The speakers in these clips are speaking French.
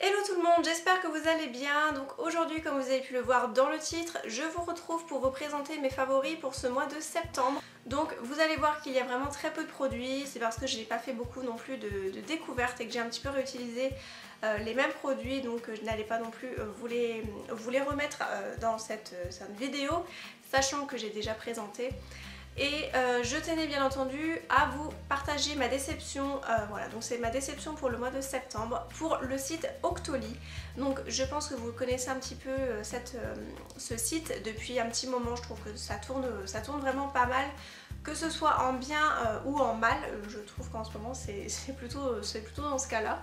Hello tout le monde, j'espère que vous allez bien. Donc aujourd'hui, comme vous avez pu le voir dans le titre, je vous retrouve pour vous présenter mes favoris pour ce mois de septembre. Donc vous allez voir qu'il y a vraiment très peu de produits, c'est parce que je n'ai pas fait beaucoup non plus de découvertes et que j'ai un petit peu réutilisé les mêmes produits, donc je n'allais pas non plus vous les remettre dans cette vidéo, sachant que j'ai déjà présenté. Et je tenais bien entendu à vous partager ma déception, voilà, donc c'est ma déception pour le mois de septembre pour le site Octoly. Donc je pense que vous connaissez un petit peu ce site depuis un petit moment. Je trouve que ça tourne vraiment pas mal, que ce soit en bien ou en mal. Je trouve qu'en ce moment c'est plutôt dans ce cas-là.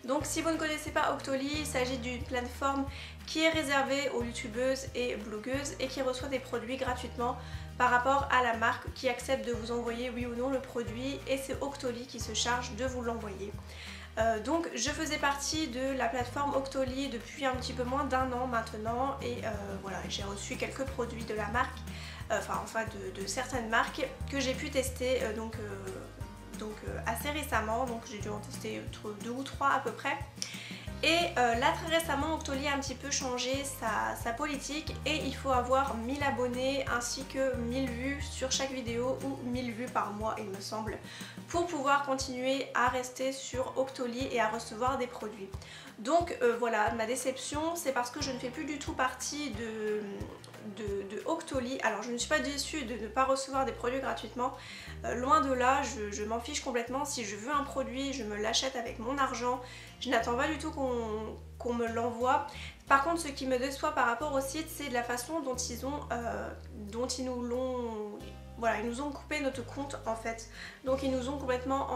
Donc si vous ne connaissez pas Octoly, il s'agit d'une plateforme qui est réservée aux youtubeuses et blogueuses et qui reçoit des produits gratuitement par rapport à la marque qui accepte de vous envoyer oui ou non le produit, et c'est Octoly qui se charge de vous l'envoyer. Donc je faisais partie de la plateforme Octoly depuis un petit peu moins d'1 an maintenant, et voilà, j'ai reçu quelques produits de la marque, de certaines marques que j'ai pu tester assez récemment. Donc j'ai dû en tester 2 ou 3 à peu près. Et là très récemment, Octoly a un petit peu changé sa politique et il faut avoir 1000 abonnés ainsi que 1000 vues sur chaque vidéo, ou 1000 vues par mois il me semble, pour pouvoir continuer à rester sur Octoly et à recevoir des produits. Donc voilà, ma déception, c'est parce que je ne fais plus du tout partie de Octoly. Alors je ne suis pas déçue de ne pas recevoir des produits gratuitement, loin de là, je m'en fiche complètement. Si je veux un produit, je me l'achète avec mon argent, je n'attends pas du tout qu'on me l'envoie. Par contre, ce qui me déçoit par rapport au site, c'est la façon dont ils nous ont coupé notre compte en fait. Donc ils nous ont complètement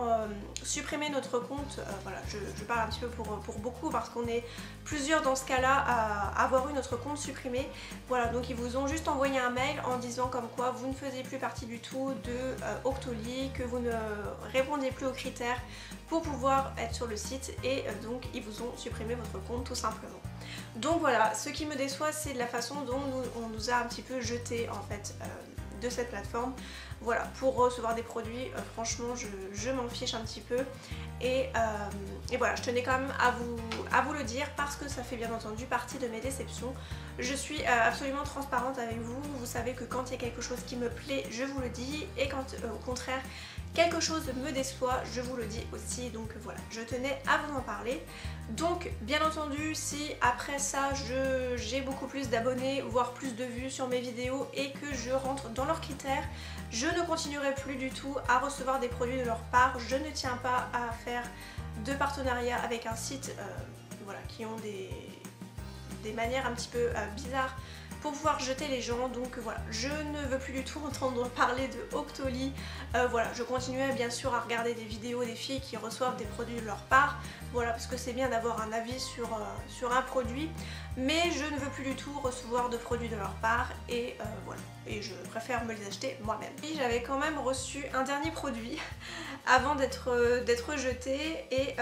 supprimé notre compte. Voilà, je parle un petit peu pour beaucoup parce qu'on est plusieurs dans ce cas-là à avoir eu notre compte supprimé. Voilà, donc ils vous ont juste envoyé un mail en disant comme quoi vous ne faisiez plus partie du tout de Octoly, que vous ne répondiez plus aux critères pour pouvoir être sur le site, et donc ils vous ont supprimé votre compte tout simplement. Donc voilà, ce qui me déçoit, c'est la façon dont on nous a un petit peu jeté en fait de cette plateforme. Voilà, pour recevoir des produits, franchement je m'en fiche un petit peu, et voilà, je tenais quand même à vous le dire parce que ça fait bien entendu partie de mes déceptions. Je suis absolument transparente avec vous, vous savez que quand il y a quelque chose qui me plaît, je vous le dis, et quand au contraire quelque chose me déçoit, je vous le dis aussi. Donc voilà, je tenais à vous en parler. Donc bien entendu, si après ça j'ai beaucoup plus d'abonnés, voire plus de vues sur mes vidéos, et que je rentre dans leurs critères, je ne continuerai plus du tout à recevoir des produits de leur part. Je ne tiens pas à faire de partenariat avec un site voilà, qui ont des manières un petit peu bizarres pour pouvoir jeter les gens. Donc voilà, je ne veux plus du tout entendre parler de Octoly. Voilà, je continuais bien sûr à regarder des vidéos des filles qui reçoivent des produits de leur part, voilà, parce que c'est bien d'avoir un avis sur un produit, mais je ne veux plus du tout recevoir de produits de leur part, et voilà, et je préfère me les acheter moi-même. J'avais quand même reçu un dernier produit avant d'être jetée, et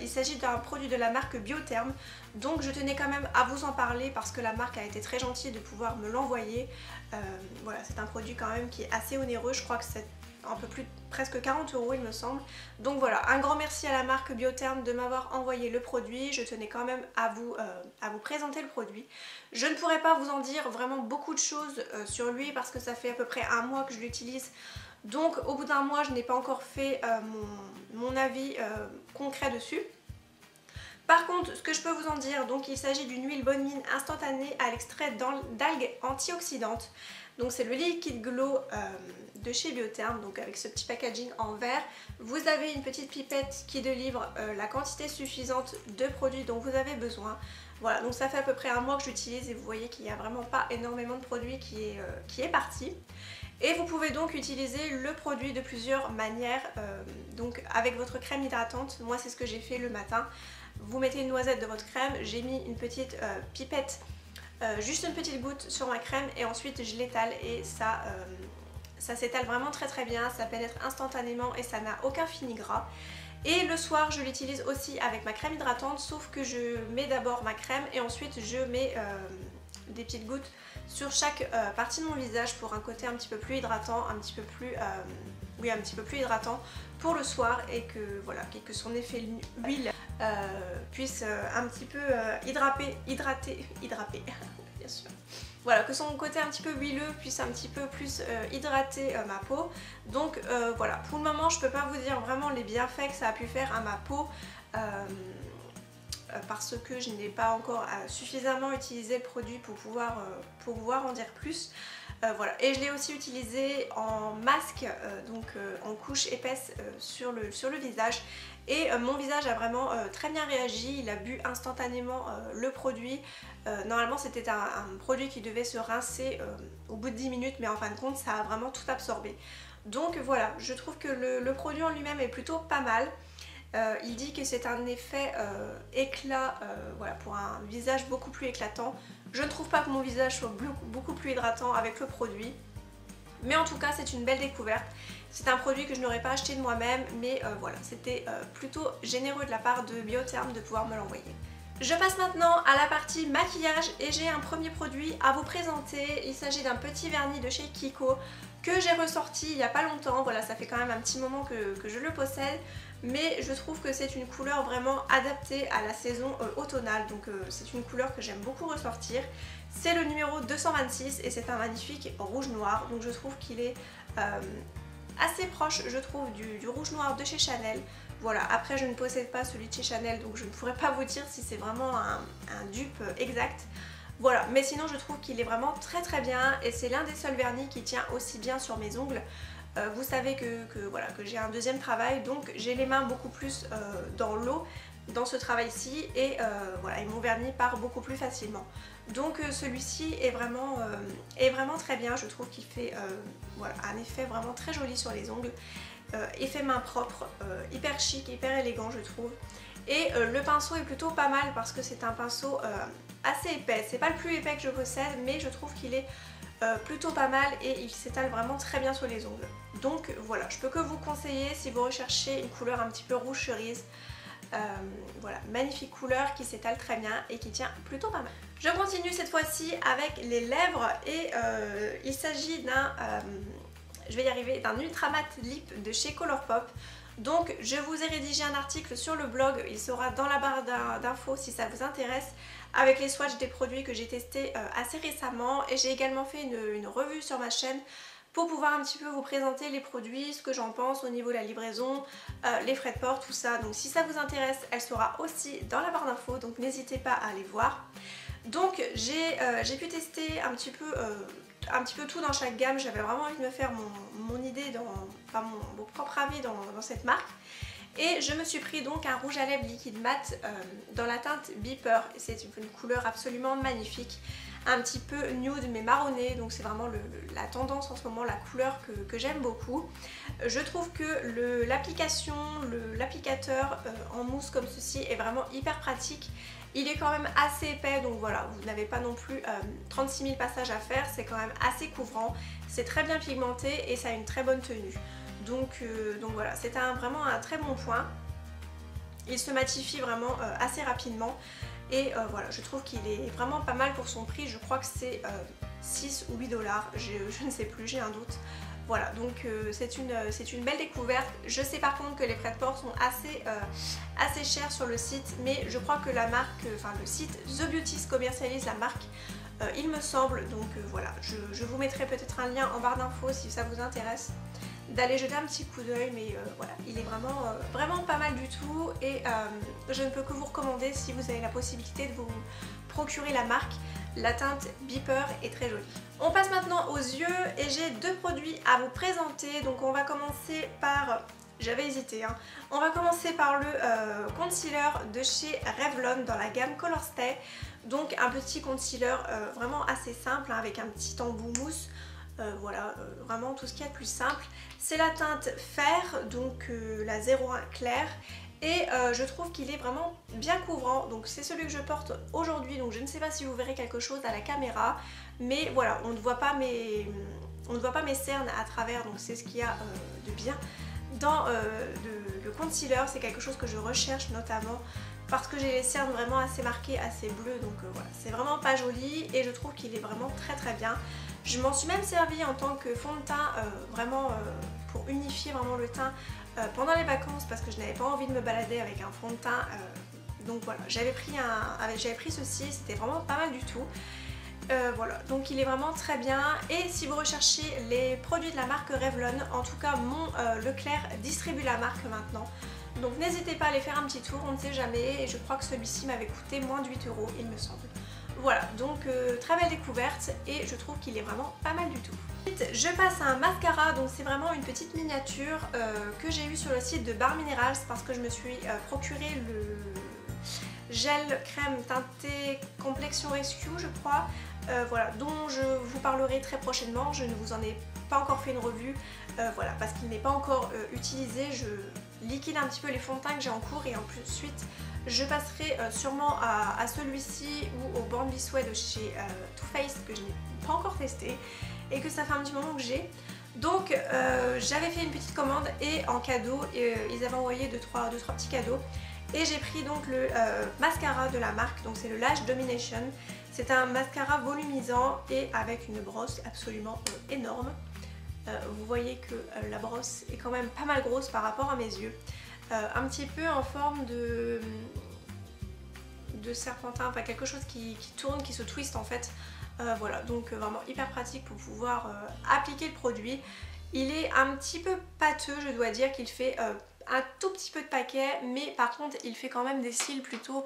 il s'agit d'un produit de la marque Biotherm. Donc je tenais quand même à vous en parler parce que la marque a été très gentille de pouvoir me l'envoyer. Voilà, c'est un produit quand même qui est assez onéreux, je crois que c'est un peu plus, presque 40 € il me semble. Donc voilà, un grand merci à la marque Biotherm de m'avoir envoyé le produit. Je tenais quand même à vous présenter le produit. Je ne pourrais pas vous en dire vraiment beaucoup de choses sur lui parce que ça fait à peu près 1 mois que je l'utilise. Donc au bout d'1 mois, je n'ai pas encore fait mon avis concret dessus. Par contre, ce que je peux vous en dire, donc il s'agit d'une huile bonne mine instantanée à l'extrait d'algues antioxydantes. Donc c'est le Liquid Glow de chez Biotherm, donc avec ce petit packaging en verre. Vous avez une petite pipette qui délivre la quantité suffisante de produits dont vous avez besoin. Voilà, donc ça fait à peu près 1 mois que j'utilise et vous voyez qu'il n'y a vraiment pas énormément de produits qui est parti. Et vous pouvez donc utiliser le produit de plusieurs manières, donc avec votre crème hydratante. Moi c'est ce que j'ai fait le matin. Vous mettez une noisette de votre crème, j'ai mis une petite pipette, juste une petite goutte sur ma crème, et ensuite je l'étale, et ça s'étale vraiment très très bien, ça pénètre instantanément et ça n'a aucun fini gras. Et le soir je l'utilise aussi avec ma crème hydratante, sauf que je mets d'abord ma crème et ensuite je mets des petites gouttes sur chaque partie de mon visage pour un côté un petit peu plus hydratant, un petit peu plus hydratant pour le soir, et que voilà, que son effet huile puisse un petit peu hydrater, bien sûr. Voilà, que son côté un petit peu huileux puisse un petit peu plus hydrater ma peau. Donc voilà, pour le moment je peux pas vous dire vraiment les bienfaits que ça a pu faire à ma peau parce que je n'ai pas encore suffisamment utilisé le produit pour pouvoir en dire plus. Voilà. Et je l'ai aussi utilisé en masque, donc en couche épaisse sur le visage. Et mon visage a vraiment très bien réagi, il a bu instantanément le produit. Normalement c'était un produit qui devait se rincer au bout de 10 minutes, mais en fin de compte ça a vraiment tout absorbé. Donc voilà, je trouve que le produit en lui-même est plutôt pas mal. Il dit que c'est un effet éclat, voilà, pour un visage beaucoup plus éclatant. Je ne trouve pas que mon visage soit beaucoup plus hydratant avec le produit. Mais en tout cas c'est une belle découverte. C'est un produit que je n'aurais pas acheté de moi-même, mais voilà, c'était plutôt généreux de la part de Biotherm de pouvoir me l'envoyer. Je passe maintenant à la partie maquillage et j'ai un premier produit à vous présenter. Il s'agit d'un petit vernis de chez Kiko que j'ai ressorti il n'y a pas longtemps. Voilà, ça fait quand même un petit moment que je le possède, mais je trouve que c'est une couleur vraiment adaptée à la saison automnale, donc c'est une couleur que j'aime beaucoup ressortir. C'est le numéro 226 et c'est un magnifique rouge noir, donc je trouve qu'il est assez proche, je trouve, du rouge noir de chez Chanel. Voilà, après je ne possède pas celui de chez Chanel, donc je ne pourrais pas vous dire si c'est vraiment un dupe exact. Voilà, mais sinon je trouve qu'il est vraiment très bien et c'est l'un des seuls vernis qui tient aussi bien sur mes ongles. Vous savez voilà, que j'ai un deuxième travail, donc j'ai les mains beaucoup plus dans l'eau dans ce travail-ci et voilà, et mon vernis part beaucoup plus facilement. Donc celui-ci est vraiment très bien, je trouve qu'il fait voilà, un effet vraiment très joli sur les ongles. Effet main propre, hyper chic, hyper élégant je trouve. Et le pinceau est plutôt pas mal parce que c'est un pinceau assez épais. C'est pas le plus épais que je possède, mais je trouve qu'il est plutôt pas mal et il s'étale vraiment très bien sur les ongles. Donc voilà, je peux que vous conseiller si vous recherchez une couleur un petit peu rouge cerise. Voilà, magnifique couleur qui s'étale très bien et qui tient plutôt pas mal. Je continue cette fois-ci avec les lèvres et il s'agit d'un, je vais y arriver, d'un Ultra Matte Lip de chez Colourpop. Donc je vous ai rédigé un article sur le blog, il sera dans la barre d'infos si ça vous intéresse, avec les swatchs des produits que j'ai testés assez récemment, et j'ai également fait une revue sur ma chaîne pour pouvoir un petit peu vous présenter les produits, ce que j'en pense au niveau de la livraison, les frais de port, tout ça. Donc si ça vous intéresse, elle sera aussi dans la barre d'infos, donc n'hésitez pas à aller voir. Donc j'ai pu tester un petit peu tout dans chaque gamme. J'avais vraiment envie de me faire mon idée, enfin mon propre avis dans cette marque. Et je me suis pris donc un rouge à lèvres liquide mat dans la teinte Beeper. C'est une couleur absolument magnifique, un petit peu nude mais marronné, donc c'est vraiment la tendance en ce moment, la couleur que j'aime beaucoup. Je trouve que l'applicateur en mousse comme ceci est vraiment hyper pratique. Il est quand même assez épais, donc voilà, vous n'avez pas non plus 36 000 passages à faire, c'est quand même assez couvrant, c'est très bien pigmenté et ça a une très bonne tenue. Donc voilà, c'est vraiment un très bon point. Il se matifie vraiment assez rapidement et voilà, je trouve qu'il est vraiment pas mal pour son prix. Je crois que c'est 6 ou 8 $, je ne sais plus, j'ai un doute. Voilà, donc c'est une belle découverte. Je sais par contre que les frais de port sont assez chers sur le site, mais je crois que la marque, enfin le site The Beauties commercialise la marque, il me semble. Donc voilà, je vous mettrai peut-être un lien en barre d'infos si ça vous intéresse d'aller jeter un petit coup d'œil, mais voilà, il est vraiment pas mal du tout et je ne peux que vous recommander si vous avez la possibilité de vous procurer la marque. La teinte Beeper est très jolie. On passe maintenant aux yeux et j'ai deux produits à vous présenter. Donc on va commencer par, j'avais hésité, hein. On va commencer par le concealer de chez Revlon dans la gamme Color Stay. Donc un petit concealer vraiment assez simple, hein, avec un petit embout mousse. Voilà, vraiment tout ce qu'il y a de plus simple. C'est la teinte Fer, donc la 01 claire. Et je trouve qu'il est vraiment bien couvrant, donc c'est celui que je porte aujourd'hui, donc je ne sais pas si vous verrez quelque chose à la caméra, mais voilà, on ne voit pas mes cernes à travers, donc c'est ce qu'il y a de bien dans le concealer. C'est quelque chose que je recherche notamment parce que j'ai les cernes vraiment assez marquées, assez bleues, donc voilà, c'est vraiment pas joli et je trouve qu'il est vraiment très bien. Je m'en suis même servi en tant que fond de teint, vraiment pour unifier vraiment le teint pendant les vacances, parce que je n'avais pas envie de me balader avec un fond de teint Donc voilà, j'avais pris ceci, c'était vraiment pas mal du tout. Voilà, donc il est vraiment très bien. Et si vous recherchez les produits de la marque Revlon, en tout cas mon Leclerc distribue la marque maintenant. Donc n'hésitez pas à aller faire un petit tour, on ne sait jamais. Et je crois que celui-ci m'avait coûté moins de 8 € il me semble. Voilà, donc très belle découverte et je trouve qu'il est vraiment pas mal du tout. Ensuite, je passe à un mascara, donc c'est vraiment une petite miniature que j'ai eu sur le site de Bar Minerals parce que je me suis procuré le gel crème teinté Complexion Rescue je crois. Voilà, dont je vous parlerai très prochainement. Je ne vous en ai pas encore fait une revue, voilà, parce qu'il n'est pas encore utilisé. Je liquide un petit peu les fonds de teint que j'ai en cours et ensuite je passerai sûrement à celui-ci ou au Born This Way de chez Too Faced que je n'ai pas encore testé et que ça fait un petit moment que j'ai. Donc j'avais fait une petite commande et en cadeau ils avaient envoyé 2-3 petits cadeaux. Et j'ai pris donc le mascara de la marque, donc c'est le Lash Domination. C'est un mascara volumisant et avec une brosse absolument énorme. Vous voyez que la brosse est quand même pas mal grosse par rapport à mes yeux. Un petit peu en forme de serpentin, enfin quelque chose qui tourne, qui se twiste en fait. Voilà, donc vraiment hyper pratique pour pouvoir appliquer le produit. Il est un petit peu pâteux, je dois dire qu'il fait un tout petit peu de paquet, mais par contre il fait quand même des cils plutôt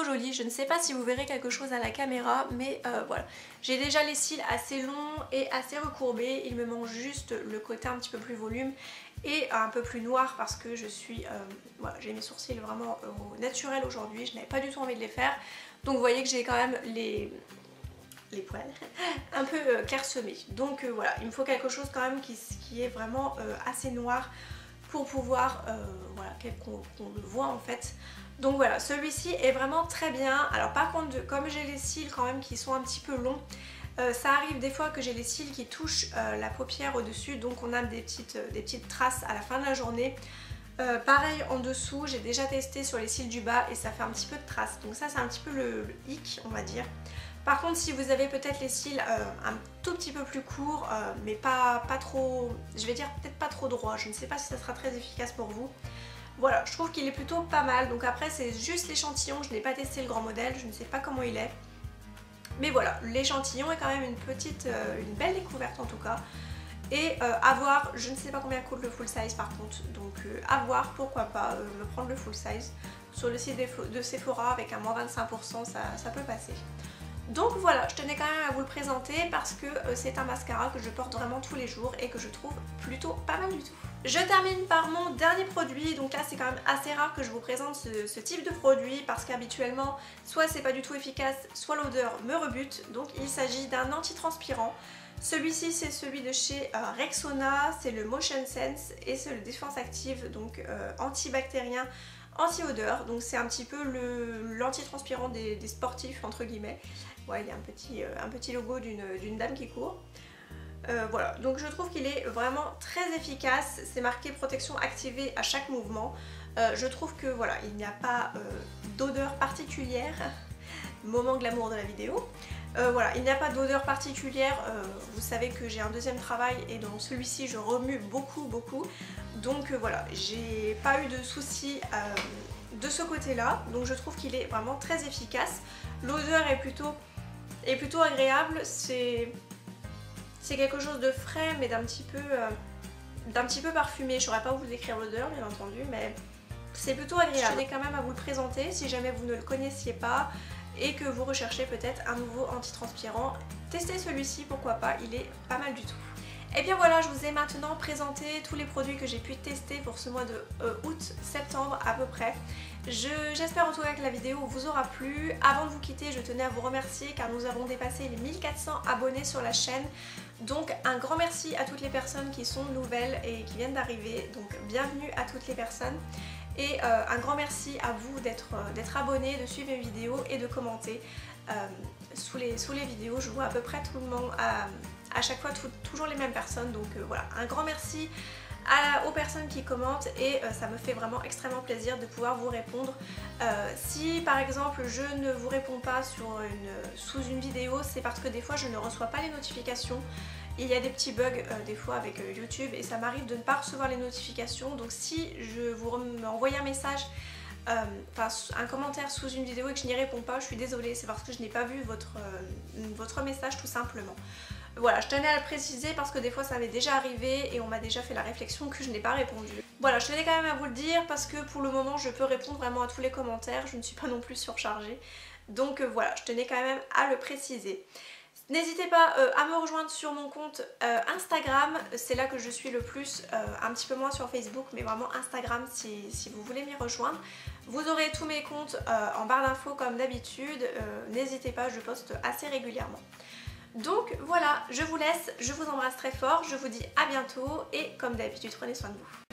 jolis. Je ne sais pas si vous verrez quelque chose à la caméra, mais voilà. J'ai déjà les cils assez longs et assez recourbés, il me manque juste le côté un petit peu plus volume et un peu plus noir parce que je suis, voilà, j'ai mes sourcils vraiment au naturel aujourd'hui, je n'avais pas du tout envie de les faire. Donc vous voyez que j'ai quand même les poils un peu clairsemés. Donc voilà, il me faut quelque chose quand même qui est vraiment assez noir pour pouvoir, voilà, qu'on le voit en fait. Donc voilà, celui-ci est vraiment très bien. Alors par contre, comme j'ai les cils quand même qui sont un petit peu longs, ça arrive des fois que j'ai les cils qui touchent la paupière au-dessus, donc on a des petites traces à la fin de la journée. Pareil en dessous, j'ai déjà testé sur les cils du bas et ça fait un petit peu de traces. Donc ça c'est un petit peu le hic, on va dire. Par contre, si vous avez peut-être les cils un tout petit peu plus courts, mais pas trop, je vais dire peut-être pas trop droit, je ne sais pas si ça sera très efficace pour vous. Voilà, je trouve qu'il est plutôt pas mal. Donc après, c'est juste l'échantillon, je n'ai pas testé le grand modèle, je ne sais pas comment il est. Mais voilà, l'échantillon est quand même une belle découverte en tout cas. Et à voir, je ne sais pas combien coûte le full size par contre, donc à voir, pourquoi pas me prendre le full size. Sur le site de Sephora avec un moins 25%, ça peut passer. Donc voilà, je tenais quand même à vous le présenter parce que c'est un mascara que je porte vraiment tous les jours et que je trouve plutôt pas mal du tout. Je termine par mon dernier produit, donc là c'est quand même assez rare que je vous présente ce type de produit parce qu'habituellement soit c'est pas du tout efficace, soit l'odeur me rebute. Donc il s'agit d'un antitranspirant. Celui-ci c'est celui de chez Rexona, c'est le Motion Sense et c'est le Défense Active, donc antibactérien, anti-odeur. Donc c'est un petit peu l'antitranspirant des sportifs entre guillemets. Ouais, il y a un petit logo d'une dame qui court. Voilà, donc je trouve qu'il est vraiment très efficace. C'est marqué protection activée à chaque mouvement. Je trouve que voilà, il n'y a pas d'odeur particulière. Moment glamour de la vidéo. Voilà, il n'y a pas d'odeur particulière. Vous savez que j'ai un deuxième travail et dans celui-ci je remue beaucoup. Donc voilà, j'ai pas eu de soucis de ce côté-là. Donc je trouve qu'il est vraiment très efficace. L'odeur est plutôt agréable. C'est quelque chose de frais mais d'un petit peu parfumé. Je saurais pas vous décrire l'odeur bien entendu, mais c'est plutôt agréable. Je tenais quand même à vous le présenter si jamais vous ne le connaissiez pas et que vous recherchez peut-être un nouveau antitranspirant. Testez celui-ci, pourquoi pas, il est pas mal du tout. Et bien voilà, je vous ai maintenant présenté tous les produits que j'ai pu tester pour ce mois de août-septembre à peu près. J'espère en tout cas que la vidéo vous aura plu. Avant de vous quitter, je tenais à vous remercier car nous avons dépassé les 1400 abonnés sur la chaîne. Donc un grand merci à toutes les personnes qui sont nouvelles et qui viennent d'arriver. Donc bienvenue à toutes les personnes. Et un grand merci à vous d'être abonnés, de suivre mes vidéos et de commenter sous les vidéos. Je vois à peu près tout le monde, à chaque fois toujours les mêmes personnes. Donc voilà, un grand merci aux personnes qui commentent et ça me fait vraiment extrêmement plaisir de pouvoir vous répondre. Si par exemple je ne vous réponds pas sous une vidéo, c'est parce que des fois je ne reçois pas les notifications. Il y a des petits bugs des fois avec YouTube et ça m'arrive de ne pas recevoir les notifications. Donc si vous m'envoyez un message un commentaire sous une vidéo et que je n'y réponds pas, je suis désolée, c'est parce que je n'ai pas vu votre message tout simplement. Voilà, je tenais à le préciser parce que des fois ça m'est déjà arrivé et on m'a déjà fait la réflexion que je n'ai pas répondu. Voilà, je tenais quand même à vous le dire parce que pour le moment je peux répondre vraiment à tous les commentaires, je ne suis pas non plus surchargée. Donc voilà, je tenais quand même à le préciser. N'hésitez pas à me rejoindre sur mon compte Instagram, c'est là que je suis le plus, un petit peu moins sur Facebook, mais vraiment Instagram si vous voulez m'y rejoindre. Vous aurez tous mes comptes en barre d'infos comme d'habitude, n'hésitez pas, je poste assez régulièrement. Donc voilà, je vous laisse, je vous embrasse très fort, je vous dis à bientôt et comme d'habitude, prenez soin de vous.